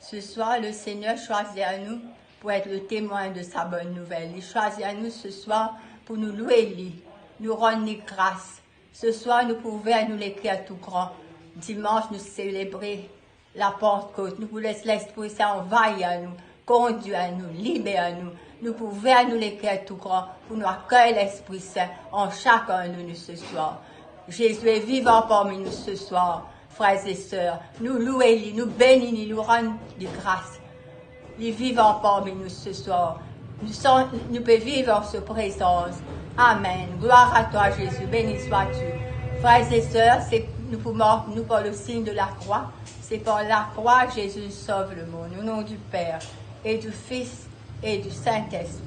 Ce soir, le Seigneur choisit à nous pour être le témoin de sa bonne nouvelle. Il choisit à nous ce soir pour nous louer lui, nous rendre grâce. Ce soir, nous pouvons à nous l'écrire tout grand. Dimanche, nous célébrer la Pentecôte. Nous voulons l'Esprit Saint envahir à nous, conduire à nous, libérer à nous. Nous pouvons à nous l'écrire tout grand pour nous accueillir l'Esprit Saint en chacun de nous ce soir. Jésus est vivant parmi nous ce soir, frères et sœurs. Nous louons, nous bénissons, nous rendons de grâce. Il est vivant parmi nous ce soir. Nous pouvons vivre en sa présence. Amen. Gloire à toi, Jésus. Béni sois-tu. Frères et sœurs, nous par le signe de la croix. C'est par la croix que Jésus sauve le monde. Au nom du Père et du Fils et du Saint-Esprit.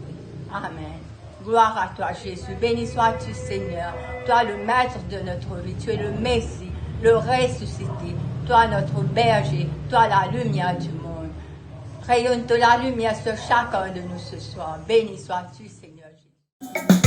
Amen. Gloire à toi, Jésus. Béni sois-tu, Seigneur. Toi, le maître de notre vie. Tu es le Messie, le ressuscité. Toi, notre berger. Toi, la lumière du monde. Rayonne de la lumière sur chacun de nous ce soir. Béni sois-tu, Seigneur Jésus.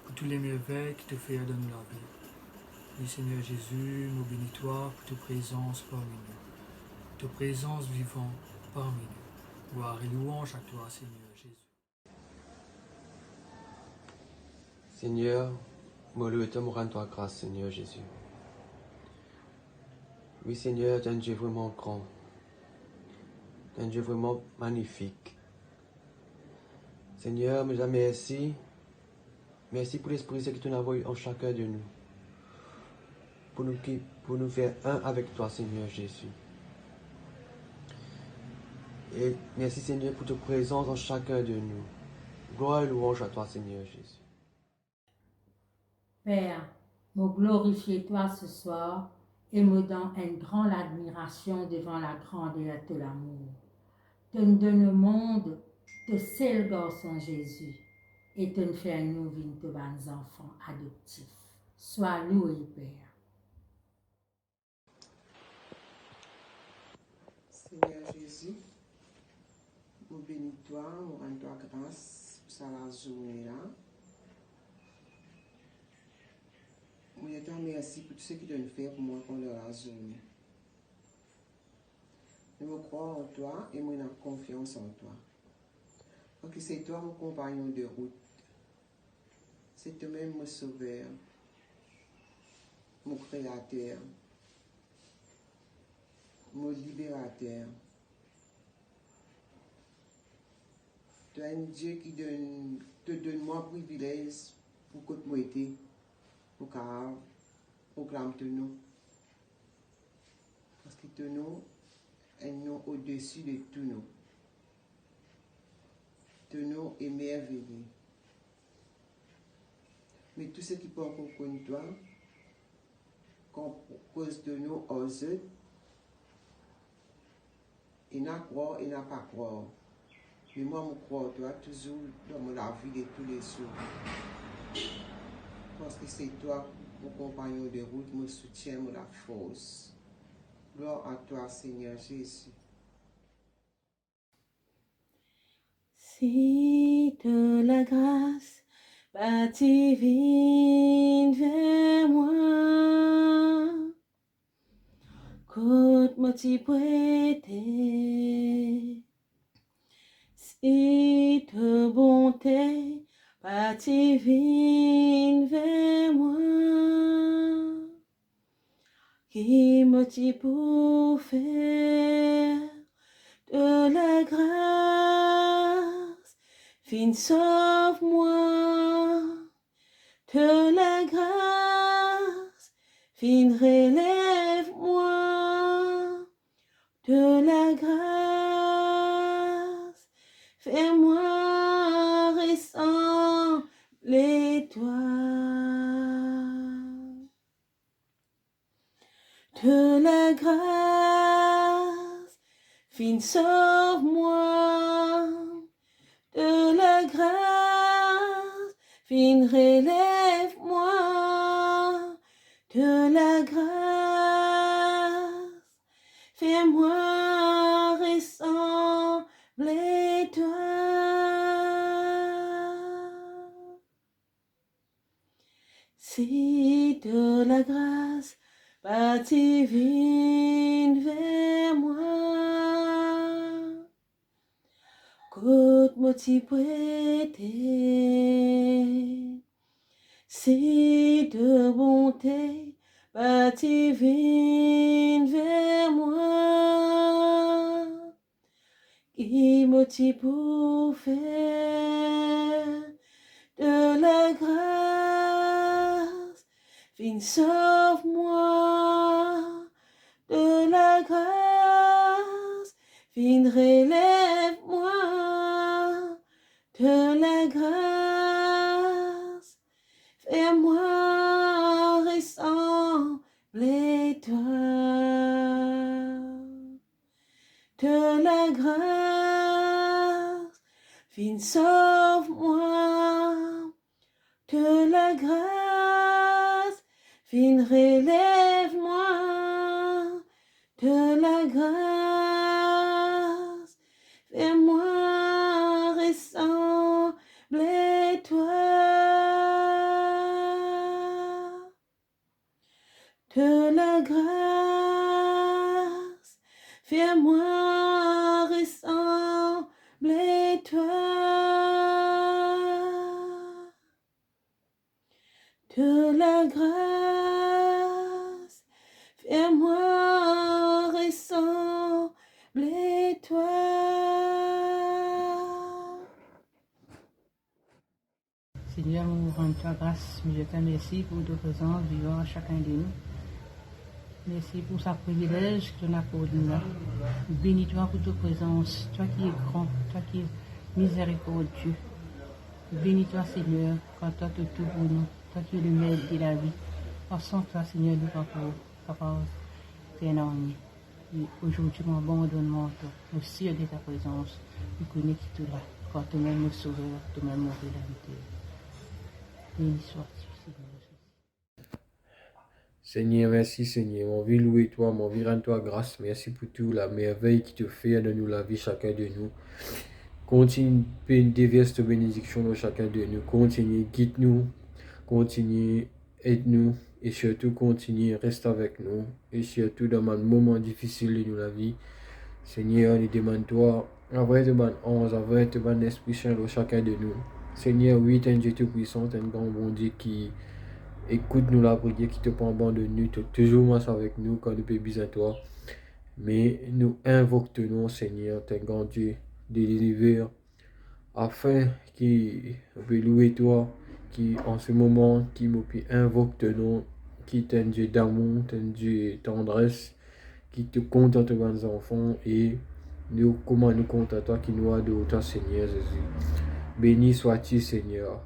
pour tous les merveilles qui te fait de nous la vie. Oui, Seigneur Jésus, nous bénis-toi pour ta présence parmi nous, ta présence vivante parmi nous. Gloire et louange à toi, Seigneur Jésus. Seigneur, me loue et te rends toi grâce, Seigneur Jésus. Oui, Seigneur, tu es un Dieu vraiment grand. Tu es un Dieu vraiment magnifique. Seigneur, mais merci. Merci pour l'Esprit Saint qui t'en envoie en chacun de nous. Pour nous faire un avec toi, Seigneur Jésus. Et merci, Seigneur, pour ta présence en chacun de nous. Gloire et louange à toi, Seigneur Jésus. Père, me glorifie toi ce soir et me donne une grande admiration devant la grandeur de l'amour. Donne le monde de seul garçon Jésus et te faire nous vivre de bons enfants adoptifs. Sois loué, Père. Seigneur Jésus, nous bénis toi, nous rendons toi grâce pour ça la journée là. Nous te remercions pour tout ce que tu as fait pour moi pendant la journée. Je me crois en toi et moi j'ai confiance en toi. Parce que c'est toi mon compagnon de route. C'est toi-même mon sauveur, mon créateur, mon libérateur. Tu es un Dieu qui te donne moi privilège pour que tu m'aides, pour que proclame ton nom. Parce que ton nom est un nom au-dessus de tout nom. Ton nom est merveilleux. Mais tout ce qui peut encore connaître toi, qu'on pose de nous aux autres, il n'a croire, il n'a pas croire. Mais moi, je crois toi toujours dans la vie de tous les jours. Parce que c'est toi, mon compagnon de route, mon soutien, mon la force. Gloire à toi, Seigneur Jésus. Si de la grâce bâtie vienne vers moi, côte-moi t'y prêter. Si de bonté bâtie vienne vers moi, qui me t'y pour faire de la grâce, fin sauve-moi, de la grâce, fin relève-moi, de la grâce, fais-moi ressembler toi. De la grâce, fin sauve-moi, de la grâce, fin relève-moi, de la grâce, fais-moi ressembler toi. Si de la grâce bâtie vienne vers moi, côte-moi t'y prêter. Si de bonté bâtie vienne vers moi, qui me t'y pour faire de la grâce, fin sauve-moi, de la grâce, fin relève-moi, de la grâce, fais-moi ressembler toi. De la grâce, fin sauve-moi, de la grâce, fin relève-moi, de la grâce, fais-moi ressembler toi. De la grâce, fais-moi ressembler toi. De la grâce, fais-moi ressembler toi. Seigneur, nous rendons ta grâce, mais je te remercie pour ta présence vivant à chacun de nous. Merci pour ce privilège que tu as accordé nous. Bénis-toi pour ta présence, toi qui es grand, toi qui es miséricordieux. Bénis-toi, Seigneur, quand toi tu es tout pour nous, toi qui es le maître de la vie. Sans toi, Seigneur, nous ne pouvons pas faire énormément. Et aujourd'hui, mon abandonnement, nous sûrs de ta présence, nous connaissons qui tu es là, quand toi-même nous sauveur, toi-même nous rédempteur. Béni sois-tu, Seigneur Jésus. Seigneur, merci Seigneur. Mon vie louer toi, mon vie rendre toi grâce. Merci pour tout la merveille qui te fait de nous la vie chacun de nous. Continue, déverse ta bénédiction dans chacun de nous. Continue, guide-nous. Continue, aide-nous. Et surtout, continue, reste avec nous. Et surtout, dans un moment difficile de nous la vie. Seigneur, nous demandons toi, envoie te ban 11, envoie te ban Esprit Saint dans chacun de nous. Seigneur, oui, tu es un Dieu tout puissant, tu es un grand bon Dieu qui écoute nous la prière, qui te prend bon de nous, tu es toujours moins avec nous quand nous besoin de toi. Mais nous invoquons, Seigneur, tu es un grand Dieu de l'univers, afin qu'il peut louer toi, qui en ce moment, qui me peut invoquer nous, qui est un Dieu d'amour, un Dieu de tendresse, qui te compte à tes enfants et nous, comment nous compte à toi qui nous a de toi, Seigneur Jésus. Béni sois-tu, Seigneur.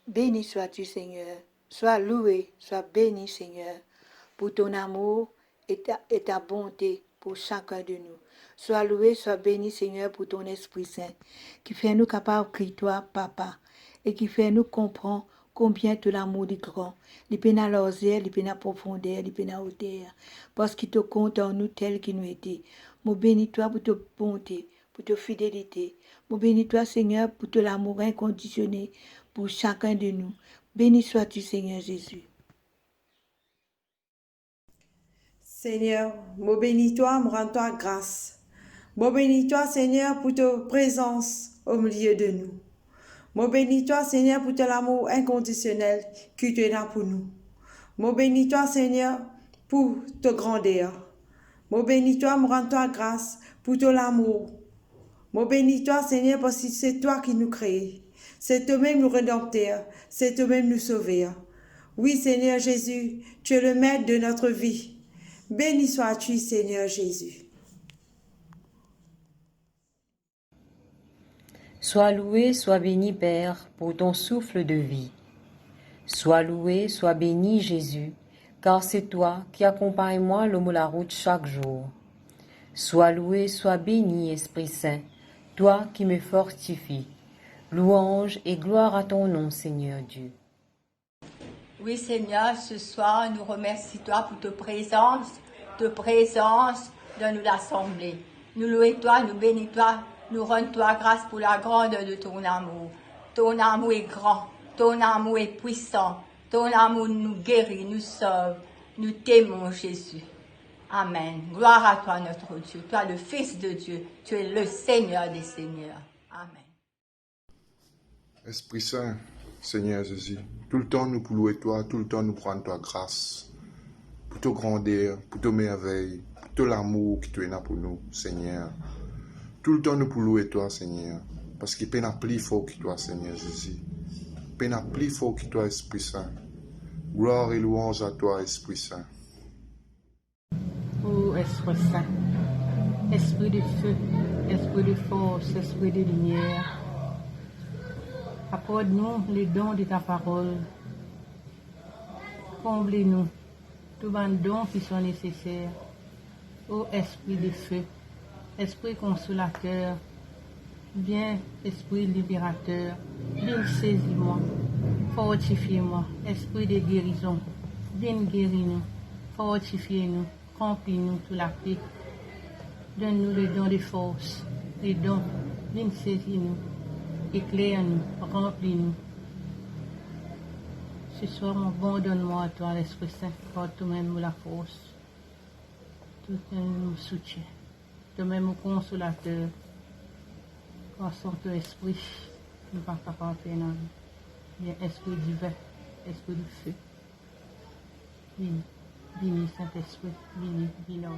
Béni sois-tu, Seigneur. Sois loué, sois béni, Seigneur, pour ton amour et ta bonté pour chacun de nous. Sois loué, sois béni, Seigneur, pour ton Esprit Saint, qui fait nous capables de crier toi, Papa, et qui fait nous comprendre combien de l'amour est grand. Il peut dans l'osière, il peut dans la profondeur, il peut dans la hauteur, parce qu'il te compte en nous tel qu'il nous était. Mon bénis-toi pour ta bonté, pour ta fidélité. Mon bénis-toi, Seigneur, pour ton amour inconditionnel pour chacun de nous. Béni sois-tu, Seigneur Jésus. Seigneur, me bénis-toi, me rends-toi grâce. Me bénis-toi, Seigneur, pour ta présence au milieu de nous. Me bénis-toi, Seigneur, pour ton amour inconditionnel que tu es là pour nous. Me bénis-toi, Seigneur, pour ta grandeur. Me bénis-toi, me rends-toi grâce pour ton amour. Me bénis-toi, Seigneur, parce que c'est toi qui nous crée. C'est toi-même nous rédempteur. C'est toi-même nous sauveur. Oui, Seigneur Jésus, tu es le maître de notre vie. Béni sois-tu, Seigneur Jésus. Sois loué, sois béni, Père, pour ton souffle de vie. Sois loué, sois béni, Jésus, car c'est toi qui accompagnes moi l'homme la route chaque jour. Sois loué, sois béni, Esprit Saint, toi qui me fortifies. Louange et gloire à ton nom, Seigneur Dieu. Oui, Seigneur, ce soir, nous remercions toi pour ta présence dans nous l'assemblée. Nous louons toi, nous bénissons toi, nous rendons toi grâce pour la grandeur de ton amour. Ton amour est grand, ton amour est puissant, ton amour nous guérit, nous sauve. Nous t'aimons, Jésus. Amen. Gloire à toi, notre Dieu. Toi, le Fils de Dieu. Tu es le Seigneur des Seigneurs. Amen. Esprit Saint, Seigneur Jésus, tout le temps nous pour louer toi, tout le temps nous prendre toi grâce, pour ta grandeur, pour ta merveille, pour tout l'amour qui tu es là pour nous, Seigneur. Tout le temps nous pour louer toi, Seigneur, parce qu'il peine à plus fort que toi, Seigneur Jésus. Peine à plus fort que toi, Esprit Saint. Gloire et louange à toi, Esprit Saint. Ô Esprit Saint, Esprit de feu, Esprit de force, Esprit de lumière, accorde-nous les dons de ta parole. Comblez-nous tous les dons qui sont nécessaires. Ô Esprit de feu, Esprit consolateur, viens, Esprit libérateur, viens saisis-moi, fortifie-moi, Esprit de guérison, viens guérir-nous, fortifiez-nous, remplis-nous tout la paix. Donne-nous les dons de force, les dons, viens saisis-nous, éclaire-nous, remplis-nous. Ce soir, mon bon, donne-moi à toi, l'Esprit Saint, car toi-même la force, toi-même nous soutient, toi-même mon consolateur, car sans ton esprit, nous ne pouvons pas faire dans nous. Viens, Esprit divin, Esprit de feu, bénis Saint-Esprit, bénis nous.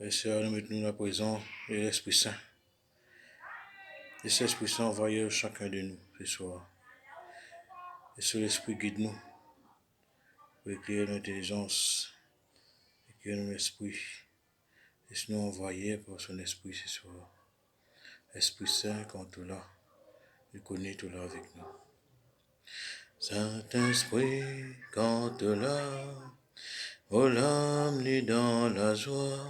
Et Seigneur, nous mettons nous à présent de l'Esprit Saint. Et Saint-Esprit Saint, envoyez chacun de nous ce soir. Et ce l'Esprit guide-nous pour éclairer notre intelligence, éclairer notre esprit. Et nous envoyer par son Esprit ce soir. Esprit Saint, quand tu là, il connaît tout là avec nous. Saint-Esprit, quand tu là, oh l'âme lit dans la joie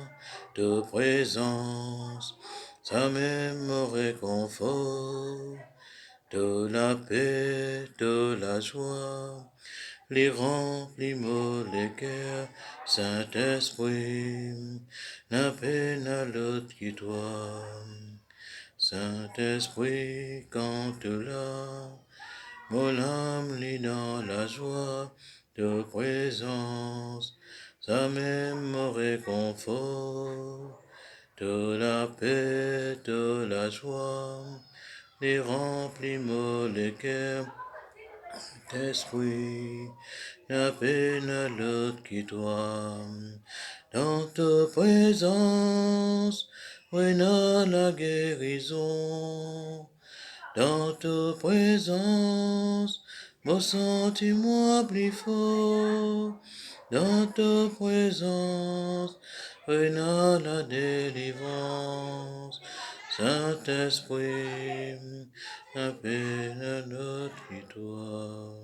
de présence, ça même réconfort, de la paix, de la joie, les remplis les cœurs, Saint-Esprit, n'a peine à l'autre qui toi. Saint-Esprit, quand tu l'as, mon âme lit dans la joie de présence, ça même réconfort, de la paix, de la joie, les remplis les cœurs, Saint-Esprit, n'a peine à l'autre qui toi. Dans ta présence, règne la guérison. Dans ta présence, me sens-moi plus fort. Dans ta présence, règne la délivrance. Saint-Esprit, appelle à notre toi.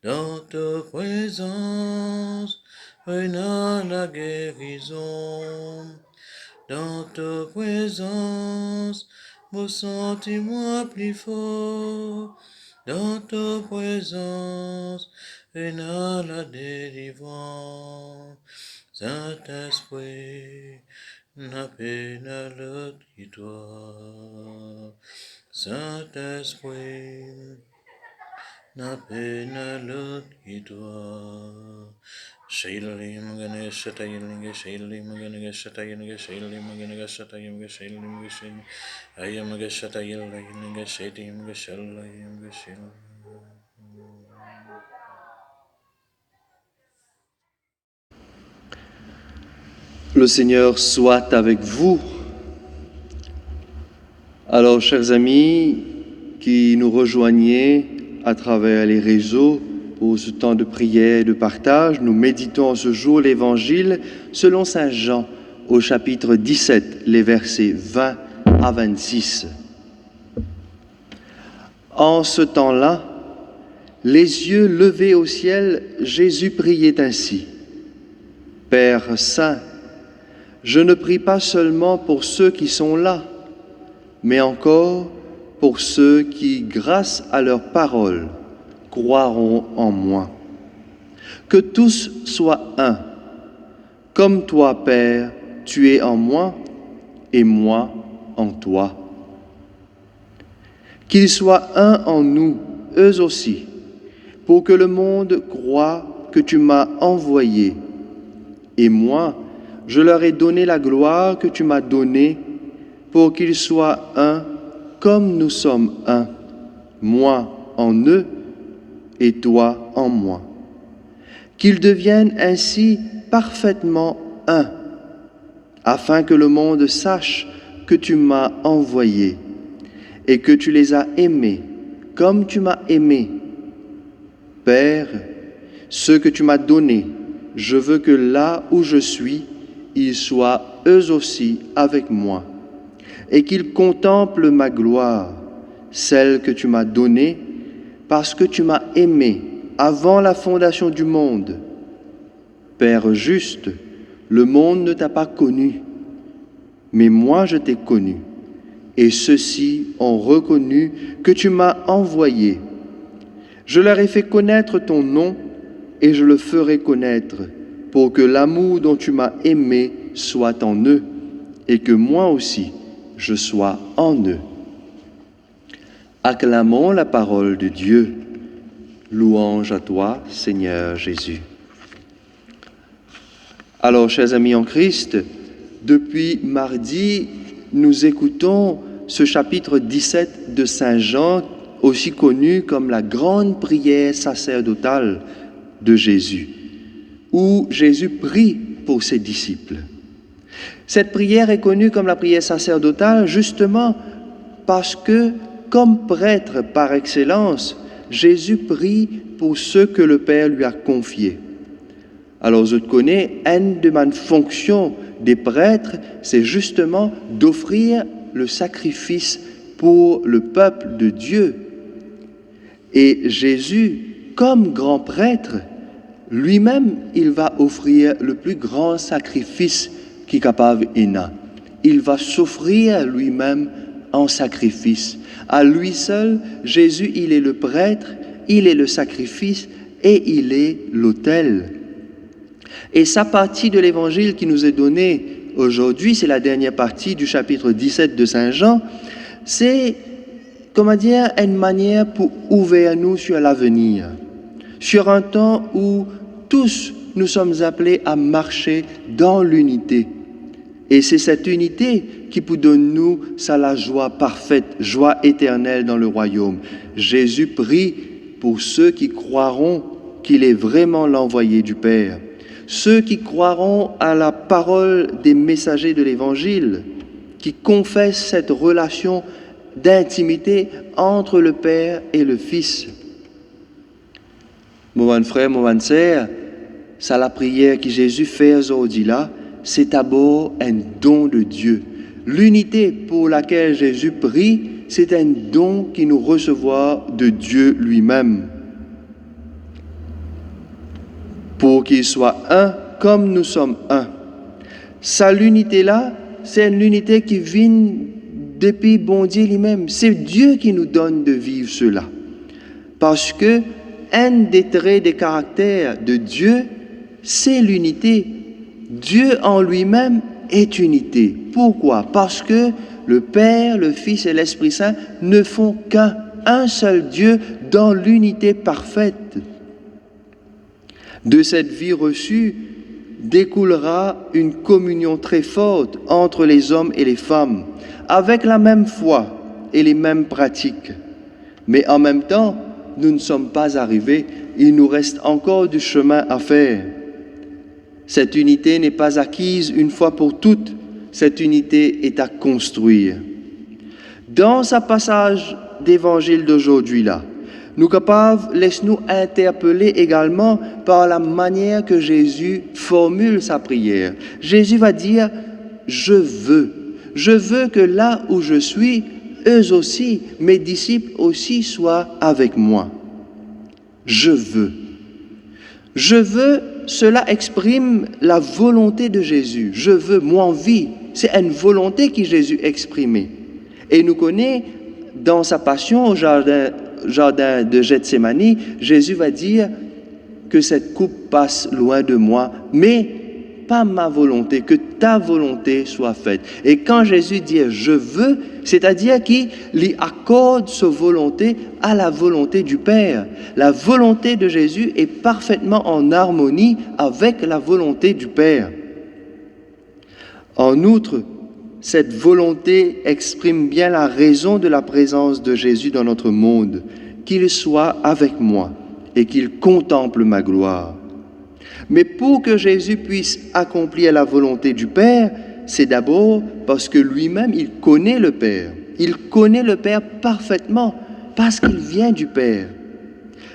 Dans ta présence, règne la guérison. Dans ta présence, me sens-moi plus fort. Dans ta présence, règne la délivrance. Saint-Esprit, appelle à l'autre qui toi. Saint-Esprit, appelle à l'autre qui toi. Shaili Magana Shatayanga Shaili Magana Shatayanga Shaili Magana Shatayanga Shaili Magana Ayamaga Shatayanga Shayanga Shalayanga Shil. Le Seigneur soit avec vous. Alors, chers amis qui nous rejoignez à travers les réseaux pour ce temps de prière et de partage, nous méditons ce jour l'Évangile selon Saint Jean au chapitre 17, les versets 20 à 26. En ce temps-là, les yeux levés au ciel, Jésus priait ainsi. Père Saint, je ne prie pas seulement pour ceux qui sont là, mais encore pour ceux qui, grâce à leur parole, croiront en moi. Que tous soient un, comme toi, Père, tu es en moi et moi en toi. Qu'ils soient un en nous, eux aussi, pour que le monde croie que tu m'as envoyé. Et moi, je leur ai donné la gloire que tu m'as donnée, pour qu'ils soient un comme nous sommes un, moi en eux et toi en moi. Qu'ils deviennent ainsi parfaitement un, afin que le monde sache que tu m'as envoyé et que tu les as aimés comme tu m'as aimé. Père, ceux que tu m'as donnés, je veux que là où je suis, ils soient eux aussi avec moi, et qu'ils contemplent ma gloire, celle que tu m'as donnée, parce que tu m'as aimé avant la fondation du monde. Père juste, le monde ne t'a pas connu, mais moi je t'ai connu, et ceux-ci ont reconnu que tu m'as envoyé. Je leur ai fait connaître ton nom, et je le ferai connaître, pour que l'amour dont tu m'as aimé soit en eux, et que moi aussi je sois en eux. Acclamons la parole de Dieu. Louange à toi, Seigneur Jésus. Alors, chers amis en Christ, depuis mardi, nous écoutons ce chapitre 17 de Saint Jean, aussi connu comme la grande prière sacerdotale de Jésus, où Jésus prie pour ses disciples. Cette prière est connue comme la prière sacerdotale justement parce que, comme prêtre par excellence, Jésus prie pour ceux que le Père lui a confiés. Alors, je connais, une de mes fonctions des prêtres, c'est justement d'offrir le sacrifice pour le peuple de Dieu. Et Jésus, comme grand prêtre, lui-même, il va offrir le plus grand sacrifice qui est capable d'être. Il va s'offrir lui-même en sacrifice. À lui seul, Jésus, il est le prêtre, il est le sacrifice et il est l'autel. Et sa partie de l'évangile qui nous est donnée aujourd'hui, c'est la dernière partie du chapitre 17 de Saint Jean, c'est, une manière pour ouvrir nous sur l'avenir, sur un temps où tous nous sommes appelés à marcher dans l'unité. Et c'est cette unité qui peut donner nous la joie parfaite, joie éternelle dans le royaume. Jésus prie pour ceux qui croiront qu'il est vraiment l'envoyé du Père, ceux qui croiront à la parole des messagers de l'Évangile, qui confessent cette relation d'intimité entre le Père et le Fils. Mon frère, mon sœur, c'est la prière que Jésus fait aujourd'hui là, c'est d'abord un don de Dieu. L'unité pour laquelle Jésus prie, c'est un don qu'il nous recevra de Dieu lui-même. Pour qu'il soit un comme nous sommes un. Sa l'unité-là, c'est une unité qui vient depuis bon Dieu lui-même. C'est Dieu qui nous donne de vivre cela. Parce que un des traits des caractères de Dieu, c'est l'unité. Dieu en lui-même est unité. Pourquoi? Parce que le Père, le Fils et l'Esprit Saint ne font un seul Dieu dans l'unité parfaite. De cette vie reçue découlera une communion très forte entre les hommes et les femmes, avec la même foi et les mêmes pratiques. Mais en même temps, nous ne sommes pas arrivés, il nous reste encore du chemin à faire. Cette unité n'est pas acquise une fois pour toutes, cette unité est à construire. Dans ce passage d'évangile d'aujourd'hui là, nous capables, laisse-nous interpeller également par la manière que Jésus formule sa prière. Jésus va dire, je veux que là où je suis, eux aussi, mes disciples aussi soient avec moi. Je veux. Je veux, cela exprime la volonté de Jésus. Je veux, moi en vie. C'est une volonté que Jésus exprimait. Et nous connaissons, dans sa passion au jardin de Gethsémani, Jésus va dire que cette coupe passe loin de moi, mais pas ma volonté, que ta volonté soit faite. Et quand Jésus dit « je veux », c'est-à-dire qu'il lui accorde sa volonté à la volonté du Père. La volonté de Jésus est parfaitement en harmonie avec la volonté du Père. En outre, cette volonté exprime bien la raison de la présence de Jésus dans notre monde, qu'il soit avec moi et qu'il contemple ma gloire. Mais pour que Jésus puisse accomplir la volonté du Père, c'est d'abord parce que lui-même, il connaît le Père. Il connaît le Père parfaitement parce qu'il vient du Père.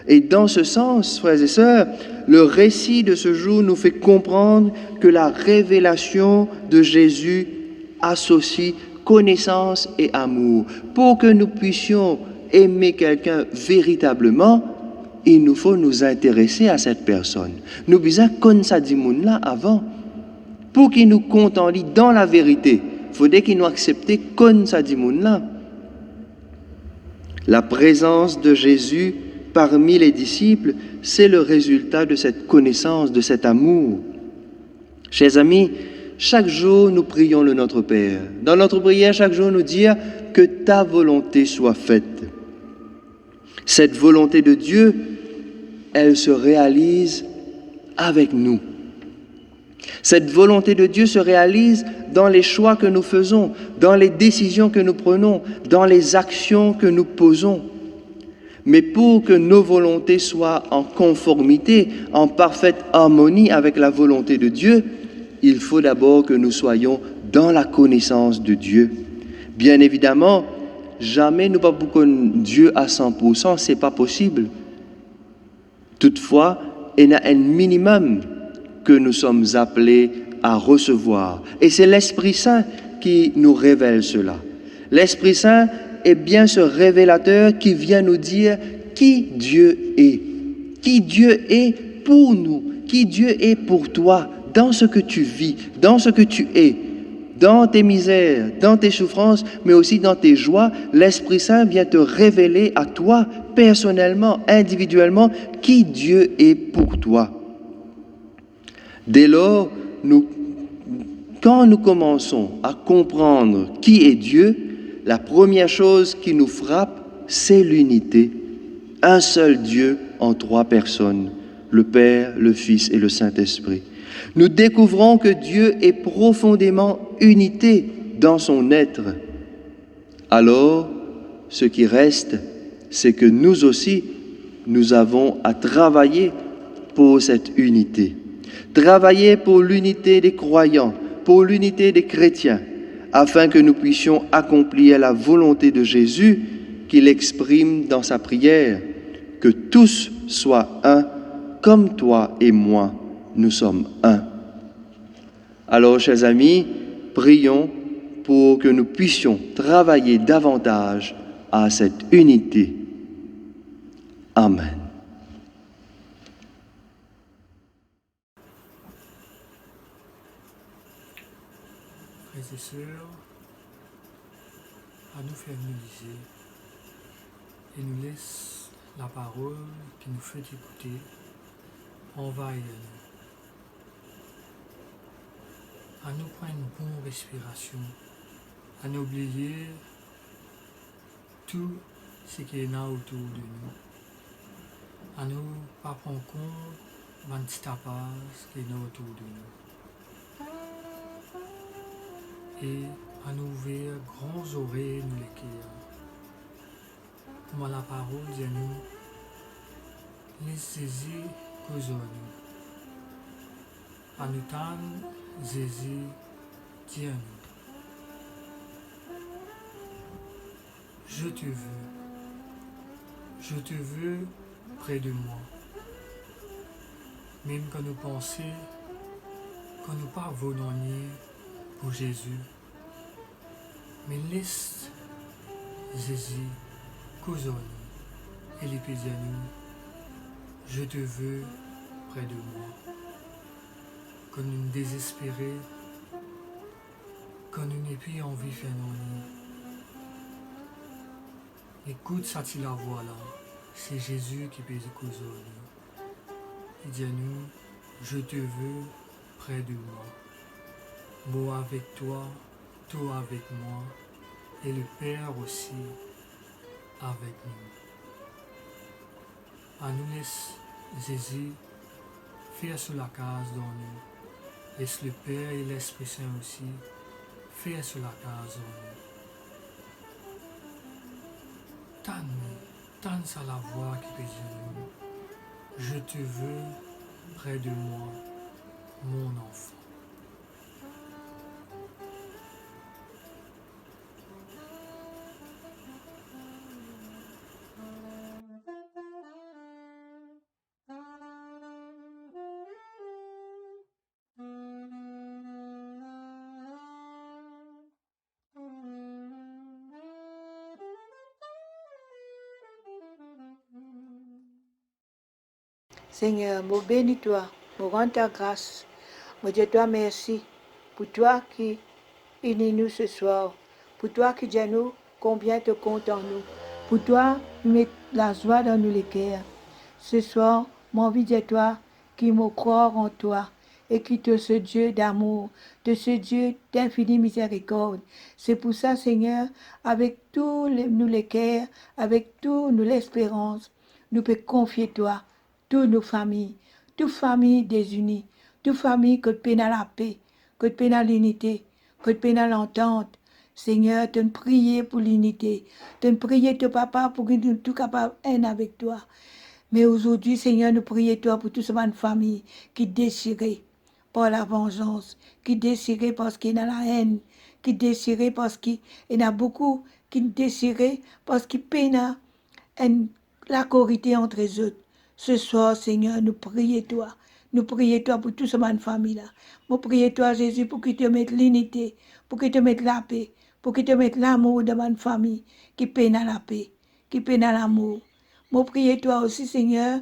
Et dans ce sens, frères et sœurs, le récit de ce jour nous fait comprendre que la révélation de Jésus associe connaissance et amour. Pour que nous puissions aimer quelqu'un véritablement, il nous faut nous intéresser à cette personne. Nous besoin connaître ça dit moun là avant. Pour qu'il nous compte en lui dans la vérité, il faudrait qu'il nous accepte connaître ça dit moun là. La présence de Jésus parmi les disciples, c'est le résultat de cette connaissance, de cet amour. Chers amis, chaque jour, nous prions le Notre Père. Dans notre prière, chaque jour, nous dire que ta volonté soit faite. Cette volonté de Dieu, elle se réalise avec nous. Cette volonté de Dieu se réalise dans les choix que nous faisons, dans les décisions que nous prenons, dans les actions que nous posons. Mais pour que nos volontés soient en conformité, en parfaite harmonie avec la volonté de Dieu, il faut d'abord que nous soyons dans la connaissance de Dieu. Bien évidemment, jamais nous pas pour connaître Dieu à 100%, c'est pas possible. Toutefois, il y a un minimum que nous sommes appelés à recevoir. Et c'est l'Esprit Saint qui nous révèle cela. L'Esprit Saint est bien ce révélateur qui vient nous dire qui Dieu est. Qui Dieu est pour nous. Qui Dieu est pour toi dans ce que tu vis, dans ce que tu es. Dans tes misères, dans tes souffrances, mais aussi dans tes joies, l'Esprit Saint vient te révéler à toi, personnellement, individuellement, qui Dieu est pour toi. Dès lors, quand nous commençons à comprendre qui est Dieu, la première chose qui nous frappe, c'est l'unité. Un seul Dieu en 3 personnes, le Père, le Fils et le Saint-Esprit. Nous découvrons que Dieu est profondément unité dans son être. Alors, ce qui reste, c'est que nous aussi, nous avons à travailler pour cette unité. Travailler pour l'unité des croyants, pour l'unité des chrétiens, afin que nous puissions accomplir la volonté de Jésus qu'il exprime dans sa prière, que tous soient un, comme toi et moi, nous sommes un. Alors, chers amis, prions pour que nous puissions travailler davantage à cette unité. Amen. Frères et sœurs, à nous faire médiser et nous laisse la parole qui nous fait écouter envahir nous. À nous prendre une bonne respiration, à nous oublier tout ce qui est là autour de nous, à nous pas prendre compte d'un petit tapage qui est là autour de nous, et à nous ouvrir grands oreilles nous les cœurs. Comme la parole dit à nous, les saisir cause nous. À nous tendre, Jésus dit à nous, je te veux près de moi. Même quand nous pensons, quand nous pas volontiers pour Jésus, mais laisse Jésus cause nous et les pédir à nous, je te veux près de moi. Quand nous désespérons, quand nous n'avons plus envie de faire nos écoute ça, la voix là, c'est Jésus qui peut cause nous. Il dit à nous, je te veux près de moi. Moi avec toi, toi avec moi, et le Père aussi avec nous. À nous laisse Jésus faire sur la case dans nous. Laisse le Père et l'Esprit Saint aussi faire sur la case dans nous. Tanne ça la voix qui peut dire nous. Je te veux près de moi, mon enfant. Seigneur, me bénis-toi, me rends ta grâce. Me dis-toi merci pour toi qui unis nous ce soir, pour toi qui dis à nous combien te compte en nous, pour toi mets la joie dans nous les cœurs. Ce soir, mon envie de toi qui me croire en toi et qui te ce Dieu d'amour, de ce Dieu d'infinie miséricorde. C'est pour ça, Seigneur, avec tous nous les cœurs, avec tous nous l'espérance, nous pouvons confier toi. Toutes nos familles, toute famille désunies, toute famille que tu peines à la paix, que tu peines à l'unité, que tu peines à l'entente. Seigneur, te prier pour l'unité, te prier ton papa pour que nous soyons capables d'être avec toi. Mais aujourd'hui, Seigneur, nous prions toi pour toute cette famille qui est déchirée par la vengeance, qui est déchirée parce qu'il y a la haine, qui désirent parce qu'il y en a beaucoup qui désirent parce qu'ils peinent la corrité entre eux autres. Ce soir, Seigneur, nous prions toi. Nous prions toi pour toute cette famille-là. Nous prions toi, Jésus, pour qu'il te mette l'unité, pour qu'il te mette la paix, pour qu'il te mette l'amour de ma famille, qui peine à la paix, qui peine à l'amour. Nous prions toi aussi, Seigneur,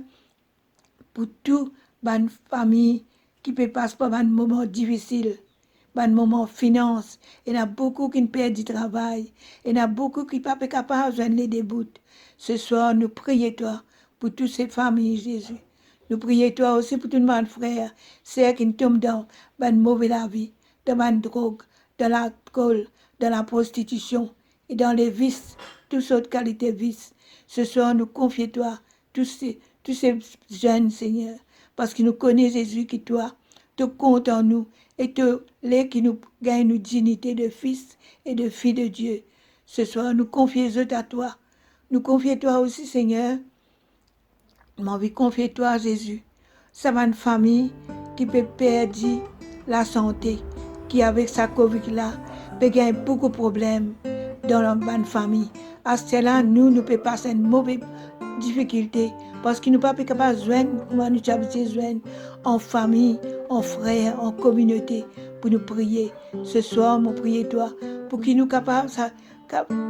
pour toute ma famille qui peut passer par un moment difficile, par un moment finance. Il y en a beaucoup qui perdent du travail. Il y en a beaucoup qui ne sont pas capables de les débouts. Ce soir, nous prions toi pour toutes ces familles, Jésus. Nous prions toi aussi pour tous mes frères, ceux qui tombent dans une mauvaise vie, dans la drogue, dans l'alcool, dans la prostitution et dans les vices, toutes sortes de qualités de vices. Ce soir, nous confions toi tous ces jeunes, Seigneur, parce qu'ils nous connaissent, Jésus, qui toi, te compte en nous et les qui nous gagnent une dignité de fils et de filles de Dieu. Ce soir, nous confions à toi. Nous confions toi aussi, Seigneur. M'en envie de confier toi, Jésus. Ça va une famille qui peut perdre la santé, qui avec sa Covid-là, peut gagner beaucoup de problèmes dans la bonne famille. À cela, nous pouvons passer une mauvaise difficulté parce que nous ne sommes pas capables de joindre, comment nous avons besoin en famille, en frères, en communauté, pour nous prier. Ce soir, nous prions toi, pour qu'il nous capable,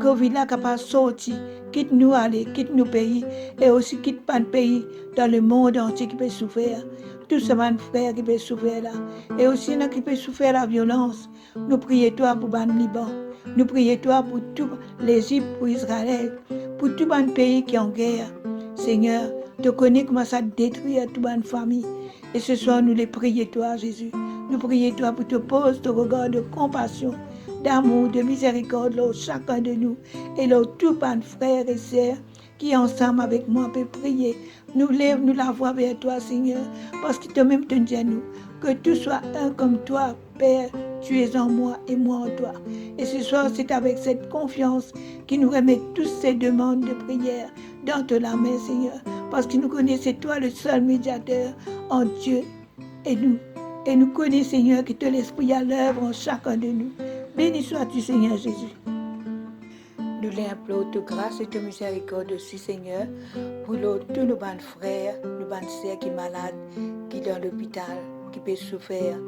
Covid-là capable de sortir, quitte nous aller, quitte nos pays, et aussi quitte pas de pays dans le monde entier qui peut souffrir. Tous ces frères qui peuvent souffrir là. Et aussi nous qui peuvent souffrir la violence. Nous prions toi pour le Liban. Nous prions toi pour tout l'Égypte, pour Israël, pour tout le pays qui est en guerre. Seigneur, tu connais comment ça détruit toute une famille. Et ce soir, nous les prions toi, Jésus. Nous prions toi pour te poser ton regard de compassion, d'amour, de miséricorde, là, chacun de nous. Et là, tous les frères et sœurs qui ensemble avec moi peut prier. Nous lève, nous la voix vers toi, Seigneur, parce que toi-même te dis à nous que tout soit un comme toi, Père. Tu es en moi et moi en toi. Et ce soir, c'est avec cette confiance qu'il nous remet toutes ces demandes de prière dans ta main, Seigneur. Parce que nous connaissons toi, le seul médiateur en Dieu et nous. Et nous connaissons, Seigneur, que tu l'Esprit à l'œuvre en chacun de nous. Béni sois-tu, Seigneur Jésus. Nous l'implorons de grâce et de miséricorde aussi, Seigneur, pour tous nos bonnes frères, nos bonnes sœurs qui sont malades, qui sont dans l'hôpital, qui peuvent souffrir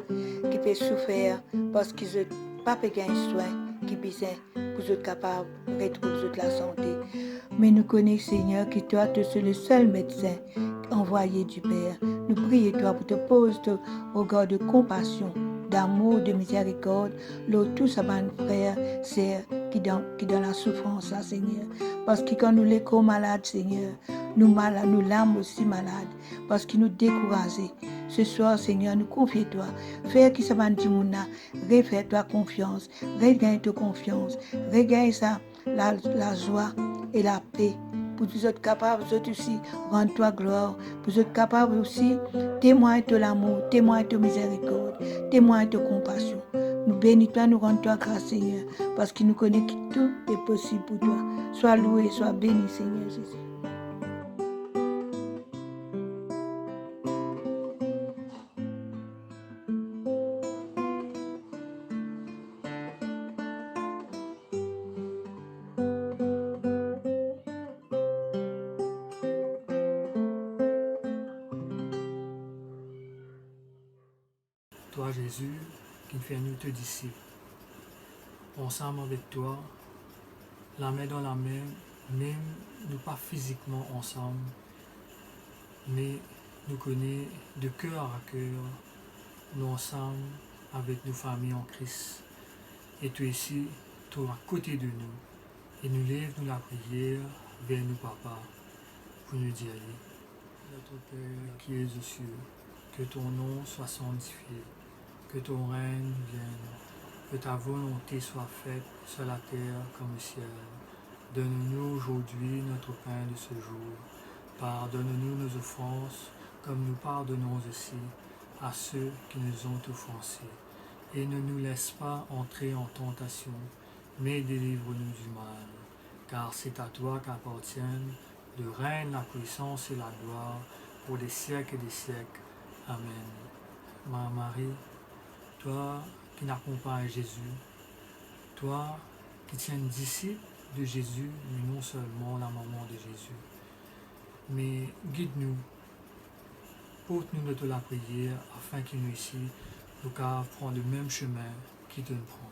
parce qu'ils n'ont pas besoin de soins, qui besoin pour être capables de retrouver la santé. Mais nous connaissons, Seigneur, que toi, tu es le seul médecin envoyé du Père. Nous prions toi pour te poser ton regard de compassion, d'amour, de miséricorde, là, tous ces frères, sœurs qui dans la souffrance, là, Seigneur. Parce que quand nous les malades, Seigneur, nous l'âmes aussi malades, parce qu'ils nous découragent. Ce soir, Seigneur, nous confions toi. Fais que ça va nous dire, refais-toi confiance, regagne ta confiance, regagne ça, la joie et la paix. Pour que vous êtes capables, vous êtes aussi, rendre-toi gloire. Pour que vous êtes capables aussi, témoigner de l'amour, témoigner de miséricorde, témoigner de compassion. Nous bénis-toi, nous rendons-toi grâce, Seigneur, parce qu'il nous connaît que tout est possible pour toi. Sois loué, sois béni, Seigneur Jésus. Toi, Jésus, qui fait nous te disciples, ensemble avec toi, la main dans la main, même nous pas physiquement ensemble, mais nous connaissons de cœur à cœur, nous ensemble avec nos familles en Christ. Et toi ici, toi à côté de nous, et nous lève nous la prière vers nous, Papa, pour nous dire, notre Père qui es aux cieux, que ton nom soit sanctifié, que ton règne vienne, que ta volonté soit faite sur la terre comme au ciel. Donne-nous aujourd'hui notre pain de ce jour. Pardonne-nous nos offenses, comme nous pardonnons aussi à ceux qui nous ont offensés. Et ne nous laisse pas entrer en tentation, mais délivre-nous du mal. Car c'est à toi qu'appartiennent le règne, la puissance et la gloire, pour des siècles et des siècles. Amen. Ma Marie, toi qui n'accompagnes Jésus, Toi qui tiens une disciple de Jésus, mais non seulement la maman de Jésus. Mais guide-nous, porte-nous de la prière afin que nous ici, nous puissions prendre le même chemin qu'il te prend.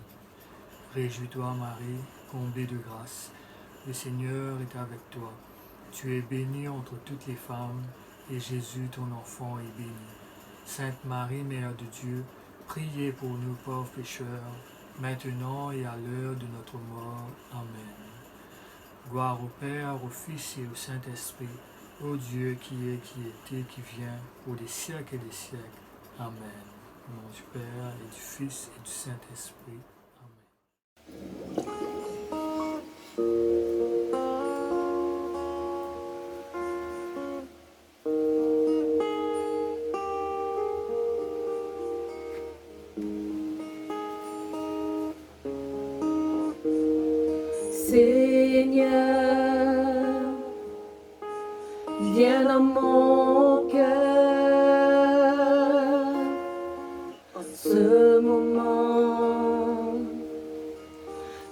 Réjouis-toi Marie, comblée de grâce, le Seigneur est avec toi. Tu es bénie entre toutes les femmes, et Jésus, ton enfant, est béni. Sainte Marie, Mère de Dieu, priez pour nous pauvres pécheurs, maintenant et à l'heure de notre mort. Amen. Gloire au Père, au Fils et au Saint-Esprit, ô Dieu qui est, qui était, qui vient, pour des siècles et des siècles. Amen. Au nom du Père et du Fils et du Saint-Esprit. Seigneur, viens dans mon cœur en ce moment.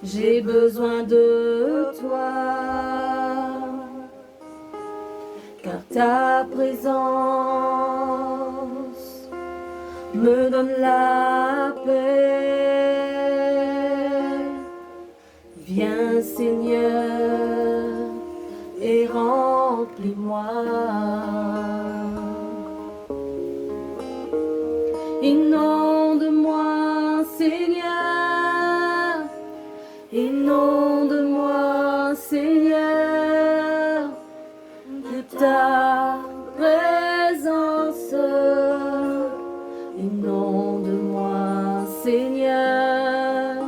J'ai besoin de toi, car ta présence me donne la paix. Viens Seigneur et remplis-moi. Inonde-moi Seigneur, inonde-moi Seigneur de ta présence. Inonde-moi Seigneur,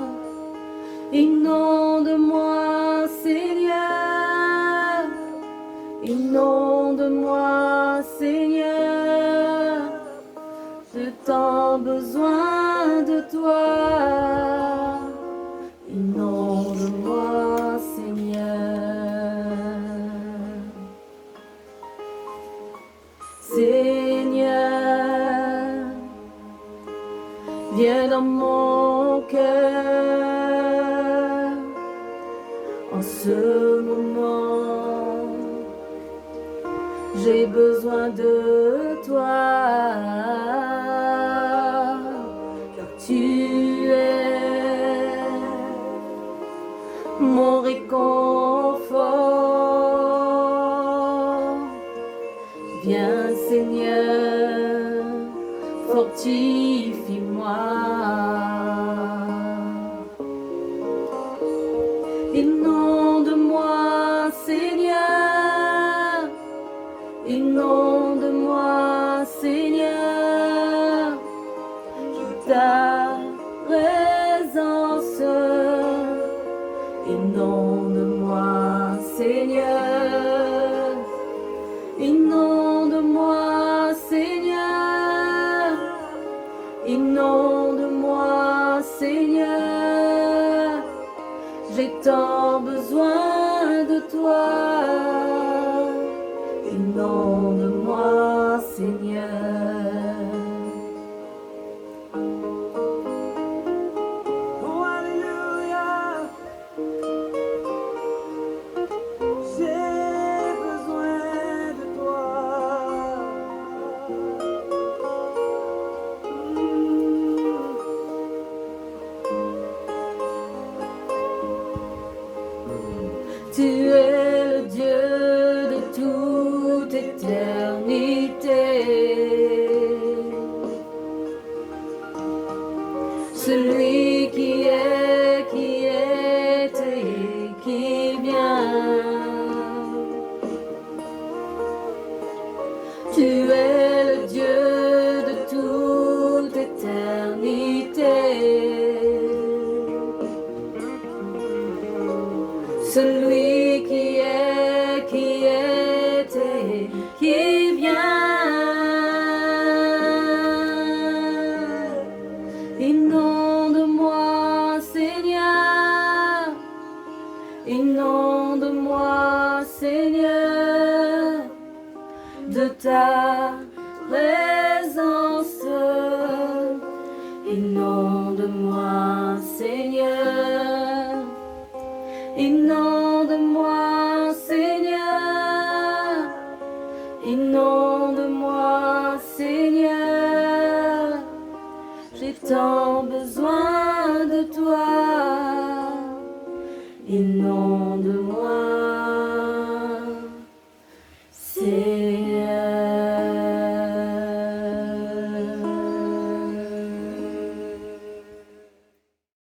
inonde-moi Seigneur, inonde-moi Seigneur, j'ai tant besoin de toi. Inonde-moi Seigneur. Seigneur, viens dans mon cœur en ce moment. J'ai besoin de toi, car tu es mon réconfort. Viens Seigneur, fortifie-moi. Inonde-moi Seigneur, inonde-moi Seigneur, de ta présence. Inonde-moi Seigneur, inonde-moi Seigneur, inonde-moi Seigneur, j'ai tant besoin de toi. Inonde-moi Seigneur. Oh, alléluia. J'ai besoin de toi. Tu es le Dieu de toute éternité, celui qui est et qui vient. Tu es le Dieu de toute éternité, celui qui est et qui vient. Inonde-moi Seigneur, inonde-moi Seigneur, de ta présence. Inonde-moi Seigneur, Inonde-moi, Seigneur. Inonde-moi, Seigneur. J'ai tant besoin de toi. Inonde-moi.